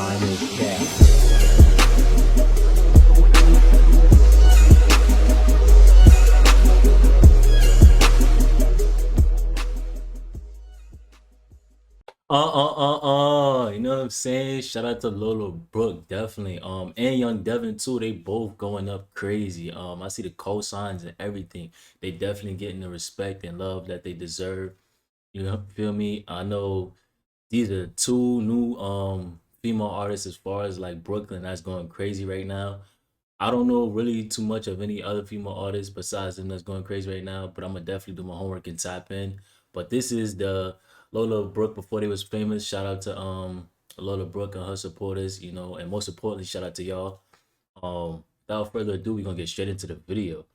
Final Cat. You know what I'm saying? Shout out to Lola Brooke, definitely. And Young Devin too. They both going up crazy. I see the cosigns and everything. They definitely getting the respect and love that they deserve. You know, feel me? I know these are two new female artists as far as like Brooklyn that's going crazy right now. I don't know really too much of any other female artists besides them that's going crazy right now, but I'm gonna definitely do my homework and tap in. But this is the Lola Brooke before they was famous. Shout out to Lola Brooke and her supporters, you know, and most importantly, shout out to y'all. Without further ado, we're gonna get straight into the video.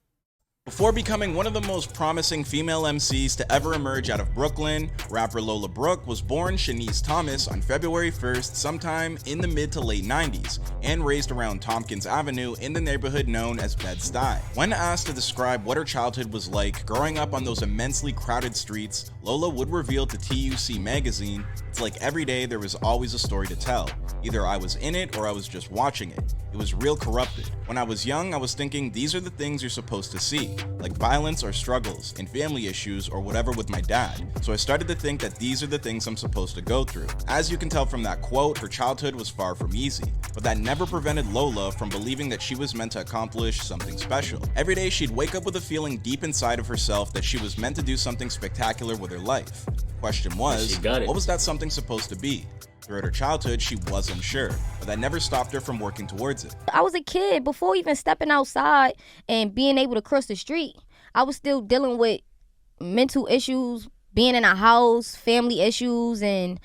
Before becoming one of the most promising female MCs to ever emerge out of Brooklyn, rapper Lola Brooke was born Shanice Thomas on February 1st sometime in the mid to late 90s and raised around Tompkins Avenue in the neighborhood known as Bed-Stuy. When asked to describe what her childhood was like growing up on those immensely crowded streets, Lola would reveal to TUC magazine, "It's like every day there was always a story to tell. Either I was in it or I was just watching it. It was real corrupted. When I was young, I was thinking these are the things you're supposed to see, like violence or struggles and family issues or whatever with my dad. So I started to think that these are the things I'm supposed to go through." As you can tell from that quote, her childhood was far from easy, but that never prevented Lola from believing that she was meant to accomplish something special. Every day she'd wake up with a feeling deep inside of herself that she was meant to do something spectacular with her life. The question was, what was that something supposed to be? Throughout her childhood, she wasn't sure, but that never stopped her from working towards it. I was a kid before even stepping outside and being able to cross the street. I was still dealing with mental issues, being in a house, family issues, and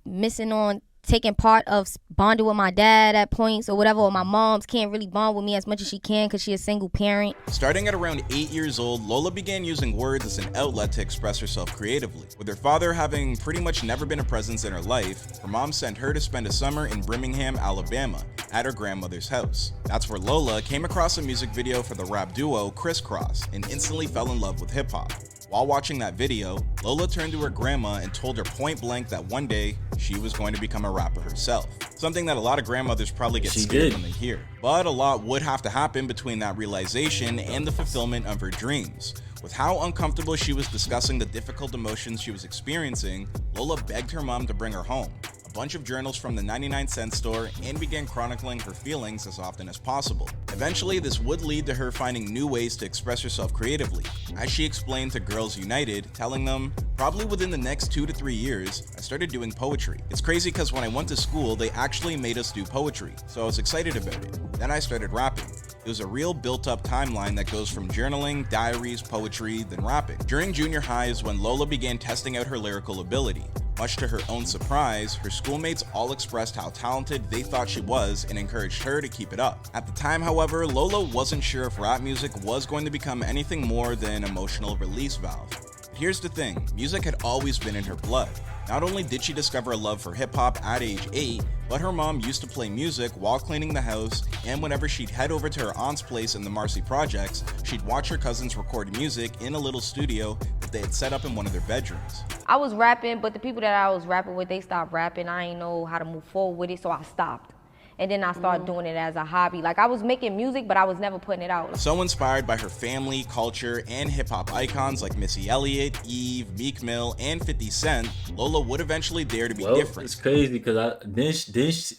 missing on taking part of bonding with my dad at points or whatever, or my mom's can't really bond with me as much as she can because she's a single parent. Starting at around 8 years old, Lola began using words as an outlet to express herself creatively. With her father having pretty much never been a presence in her life, her mom sent her to spend a summer in Birmingham, Alabama, at her grandmother's house. That's where Lola came across a music video for the rap duo Crisscross and instantly fell in love with hip-hop. While watching that video, Lola turned to her grandma and told her point blank that one day she was going to become a rapper herself. Something that a lot of grandmothers probably get scared when they hear. But a lot would have to happen between that realization and the fulfillment of her dreams. With how uncomfortable she was discussing the difficult emotions she was experiencing, Lola begged her mom to bring her home a bunch of journals from the 99-cent store and began chronicling her feelings as often as possible. Eventually, this would lead to her finding new ways to express herself creatively, as she explained to Girls United, telling them, "Probably within the next 2 to 3 years, I started doing poetry. It's crazy because when I went to school, they actually made us do poetry, so I was excited about it. Then I started rapping. It was a real built-up timeline that goes from journaling, diaries, poetry, then rapping." During junior high is when Lola began testing out her lyrical ability. Much to her own surprise, her schoolmates all expressed how talented they thought she was and encouraged her to keep it up. At the time, however, Lola wasn't sure if rap music was going to become anything more than an emotional release valve. But here's the thing, music had always been in her blood. Not only did she discover a love for hip-hop at age 8, but her mom used to play music while cleaning the house, and whenever she'd head over to her aunt's place in the Marcy Projects, she'd watch her cousins record music in a little studio that they had set up in one of their bedrooms. I was rapping, but the people that I was rapping with, they stopped rapping. I didn't know how to move forward with it, so I stopped. And then I started doing it as a hobby. Like, I was making music, but I was never putting it out. So inspired by her family, culture, and hip-hop icons like Missy Elliott, Eve, Meek Mill, and 50 Cent, Lola would eventually dare to be different. It's crazy because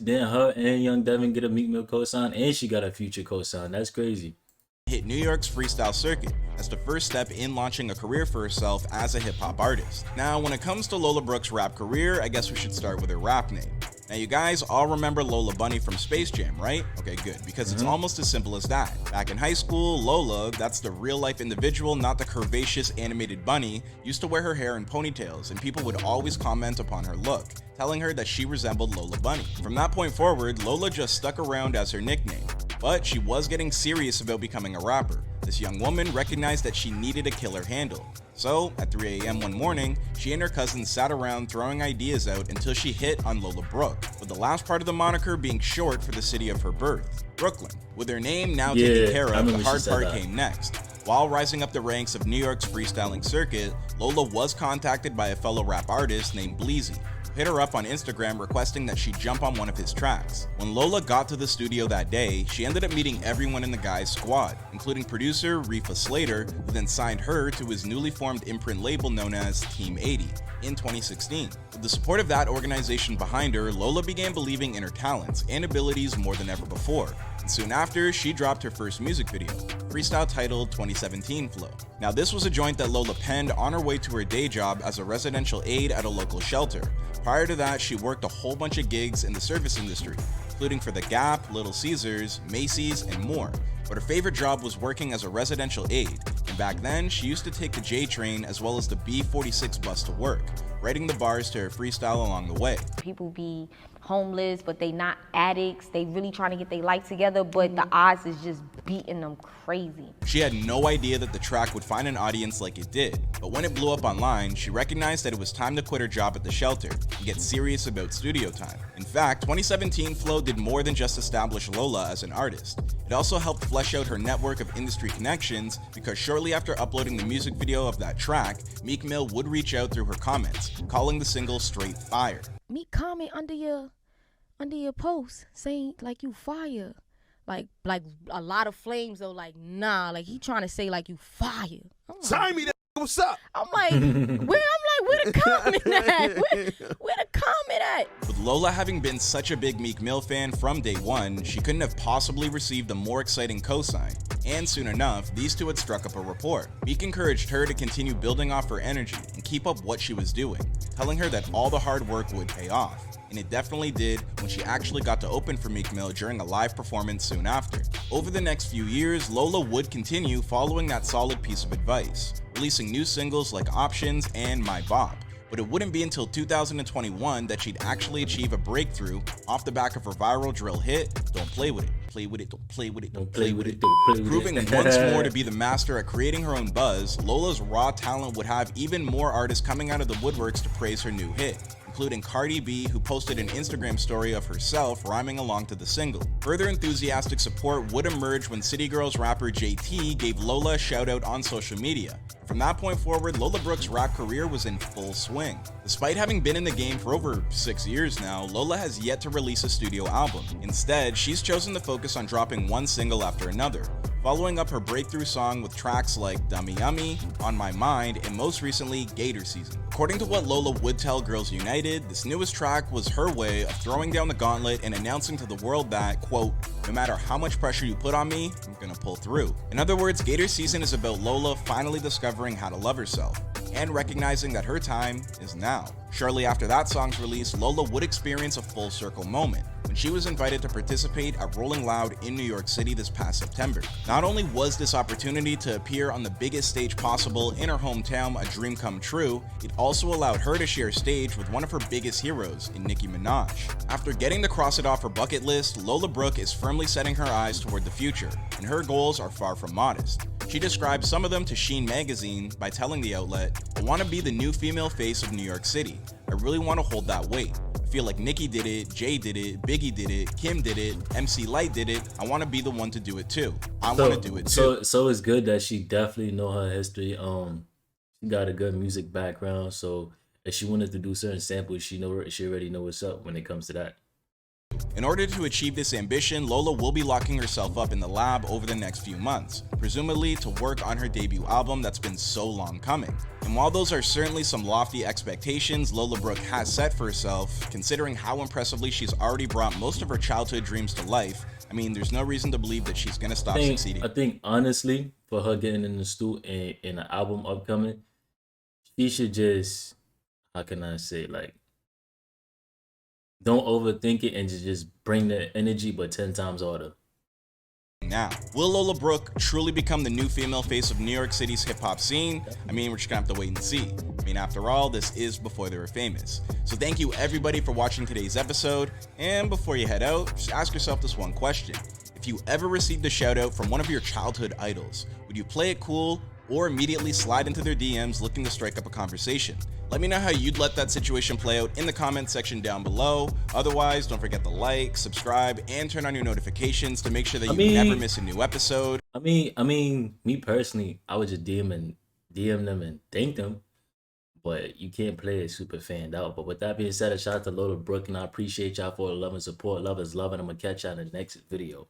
then her and Young Devin get a Meek Mill co-sign, and she got a Future co-sign. That's crazy. Hit New York's freestyle circuit as the first step in launching a career for herself as a hip-hop artist. Now, when it comes to Lola Brooke's rap career, I guess we should start with her rap name. Now, you guys all remember Lola Bunny from Space Jam, right? Okay, good, because it's almost as simple as that. Back in high school, Lola, that's the real-life individual, not the curvaceous animated bunny, used to wear her hair in ponytails, and people would always comment upon her look, telling her that she resembled Lola Bunny. From that point forward, Lola just stuck around as her nickname. But she was getting serious about becoming a rapper. This young woman recognized that she needed a killer handle. So, at 3 a.m. one morning, she and her cousins sat around throwing ideas out until she hit on Lola Brooke, with the last part of the moniker being short for the city of her birth, Brooklyn. With her name now taken care of, the hard part came next. While rising up the ranks of New York's freestyling circuit, Lola was contacted by a fellow rap artist named Bleezy, hit her up on Instagram requesting that she jump on one of his tracks. When Lola got to the studio that day, she ended up meeting everyone in the guy's squad, including producer Rifa Slater, who then signed her to his newly formed imprint label known as Team 80 in 2016. With the support of that organization behind her, Lola began believing in her talents and abilities more than ever before. And soon after, she dropped her first music video, freestyle titled 2017 Flow. Now this was a joint that Lola penned on her way to her day job as a residential aide at a local shelter. Prior to that, she worked a whole bunch of gigs in the service industry, including for The Gap, Little Caesars, Macy's, and more. But her favorite job was working as a residential aide, and back then, she used to take the J train as well as the B46 bus to work, writing the bars to her freestyle along the way. People be homeless, but they not addicts. They really trying to get their life together, but the odds is just beating them crazy. She had no idea that the track would find an audience like it did, but when it blew up online, she recognized that it was time to quit her job at the shelter and get serious about studio time. In fact, 2017 Flow did more than just establish Lola as an artist. It also helped flesh out her network of industry connections because shortly after uploading the music video of that track, Meek Mill would reach out through her comments, calling the single straight fire. Meek comment under your post saying like you fire. Like a lot of flames though, like nah, like he trying to say like you fire. Sign me that. What's up? I'm like, where the comment at? Where the comment at? With Lola having been such a big Meek Mill fan from day one, she couldn't have possibly received a more exciting cosign. And soon enough, these two had struck up a rapport. Meek encouraged her to continue building off her energy and keep up what she was doing, telling her that all the hard work would pay off. And it definitely did when she actually got to open for Meek Mill during a live performance soon after. Over the next few years, Lola would continue following that solid piece of advice, releasing new singles like Options and My Bop. But it wouldn't be until 2021 that she'd actually achieve a breakthrough off the back of her viral drill hit, Don't Play With It. Play with it, don't play with it, don't play with it. Proving once more to be the master at creating her own buzz, Lola's raw talent would have even more artists coming out of the woodworks to praise her new hit, including Cardi B, who posted an Instagram story of herself rhyming along to the single. Further enthusiastic support would emerge when City Girls rapper JT gave Lola a shout out on social media. From that point forward, Lola Brooke's rap career was in full swing. Despite having been in the game for over 6 years now, Lola has yet to release a studio album. Instead, she's chosen to focus on dropping one single after another, following up her breakthrough song with tracks like Dummy Yummy, On My Mind, and most recently, Gator Season. According to what Lola would tell Girls United, this newest track was her way of throwing down the gauntlet and announcing to the world that, quote, no matter how much pressure you put on me, I'm gonna pull through. In other words, Gator Season is about Lola finally discovering how to love herself and recognizing that her time is now. Shortly after that song's release, Lola would experience a full circle moment when she was invited to participate at Rolling Loud in New York City this past September. Not only was this opportunity to appear on the biggest stage possible in her hometown a dream come true, it also allowed her to share stage with one of her biggest heroes in Nicki Minaj. After getting to cross it off her bucket list, Lola Brooke is firmly setting her eyes toward the future, and her goals are far from modest. She described some of them to Sheen magazine by telling the outlet, I want to be the new female face of New York City. I really want to hold that weight. I feel like Nicki did it, Jay did it, Biggie did it, Kim did it, MC Lyte did it. I want to be the one to do it too. I want to do it too. So it's good that she definitely know her history. She got a good music background, so if she wanted to do certain samples, she already know what's up when it comes to that. In order to achieve this ambition, Lola will be locking herself up in the lab over the next few months, presumably to work on her debut album that's been so long coming. And while those are certainly some lofty expectations Lola Brooke has set for herself, considering how impressively she's already brought most of her childhood dreams to life, I mean, there's no reason to believe that she's gonna stop succeeding. I think honestly, for her getting in the studio and an album upcoming, she should just, how can I say, like, don't overthink it and just bring the energy, but 10 times harder. Now, will Lola Brooke truly become the new female face of New York City's hip-hop scene? I mean, we're just gonna have to wait and see. I mean, after all, this is before they were famous. So thank you everybody for watching today's episode, and before you head out, just ask yourself this one question. If you ever received a shout out from one of your childhood idols, would you play it cool or immediately slide into their DMs looking to strike up a conversation? Let me know how you'd let that situation play out in the comment section down below. Otherwise, don't forget to like, subscribe, and turn on your notifications to make sure that you never miss a new episode. I mean, me personally, I would just DM them and thank them. but you can't play it super fanned out. But with that being said, a shout out to Lola Brooke, and I appreciate y'all for the love and support. Love is love, and I'm gonna catch y'all in the next video.